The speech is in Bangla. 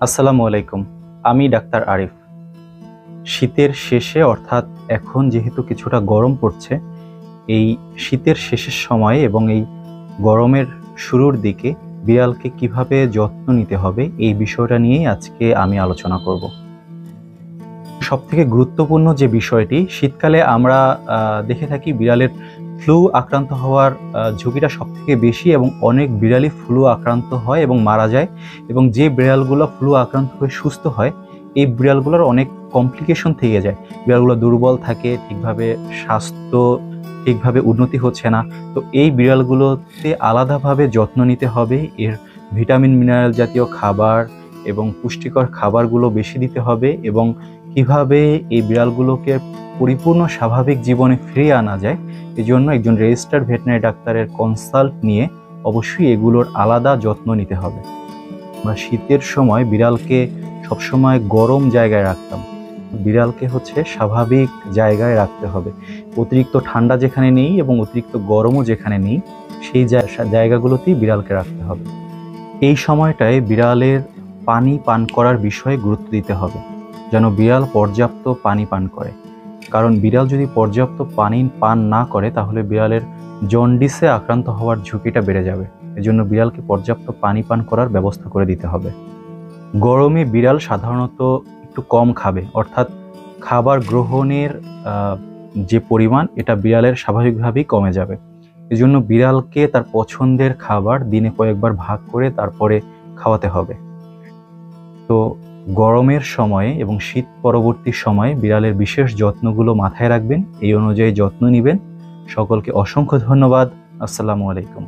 আসসালামু আলাইকুম। আমি ডাক্তার আরিফ। শীতের শেষে অর্থাৎ এখন যেহেতু কিছুটা গরম পড়ছে, এই শীতের শেষের সময়ে এবং এই গরমের শুরুর দিকে বিড়ালকে কিভাবে যত্ন নিতে হবে এই বিষয়টা নিয়েই আজকে আমি আলোচনা করব। সবথেকে গুরুত্বপূর্ণ যে বিষয়টি, শীতকালে আমরা দেখে থাকি বিড়ালের ফ্লু আক্রান্ত হওয়ার ঝুঁকিটা সবথেকে বেশি এবং অনেক বিড়ালই ফ্লু আক্রান্ত হয় এবং মারা যায়, এবং যে বিড়ালগুলো ফ্লু আক্রান্ত হয়ে সুস্থ হয় এই বিড়ালগুলোর অনেক কমপ্লিকেশন থেকে যায়। বিড়ালগুলো দুর্বল থাকে, ঠিকভাবে স্বাস্থ্য ঠিকভাবে উন্নতি হচ্ছে না। তো এই বিড়ালগুলোতে আলাদাভাবে যত্ন নিতে হবে। এর ভিটামিন মিনারেল জাতীয় খাবার এবং পুষ্টিকর খাবারগুলো বেশি দিতে হবে, এবং কিভাবে এই বিড়ালগুলোকে পরিপূর্ণ স্বাভাবিক জীবনে ফিরিয়ে আনা যায় এজন্য একজন রেজিস্টার্ড ভেটেরিনারি ডাক্তারের কনসাল্ট নিয়ে অবশ্যই এগুলোর আলাদা যত্ন নিতে হবে। আমরা শীতের সময় বিড়ালকে সবসময় গরম জায়গায় রাখতাম, বিড়ালকে স্বাভাবিক জায়গায় রাখতে হবে। অতিরিক্ত ঠান্ডা যেখানে নেই এবং অতিরিক্ত গরমও যেখানে নেই সেই জায়গাগুলোতেই বিড়ালকে রাখতে হবে। এই সময়টায় বিড়ালের পানি পান করার বিষয়ে গুরুত্ব দিতে হবে, যেন বিড়াল পর্যাপ্ত পানি পান করে। কারণ বিড়াল যদি পর্যাপ্ত পানি পান না করে তাহলে বিড়ালের জন্ডিসে আক্রান্ত হওয়ার ঝুঁকিটা বেড়ে যাবে। এজন্য বিড়ালকে পর্যাপ্ত পানি পান করার ব্যবস্থা করে দিতে হবে। গরমে বিড়াল সাধারণত একটু কম খাবে, অর্থাৎ খাবার গ্রহণের যে পরিমাণ এটা বিড়ালের স্বাভাবিকভাবেই কমে যাবে। এজন্য বিড়ালকে তার পছন্দের খাবার দিনে কয়েকবার ভাগ করে তারপরে খাওয়াতে হবে। তো গরমের সময়ে এবং শীত পরবর্তী সময়ে বিড়ালের বিশেষ যত্নগুলো মাথায় রাখবেন, এই অনুযায়ী যত্ন নেবেন। সকলকে অসংখ্য ধন্যবাদ। আসসালামু আলাইকুম।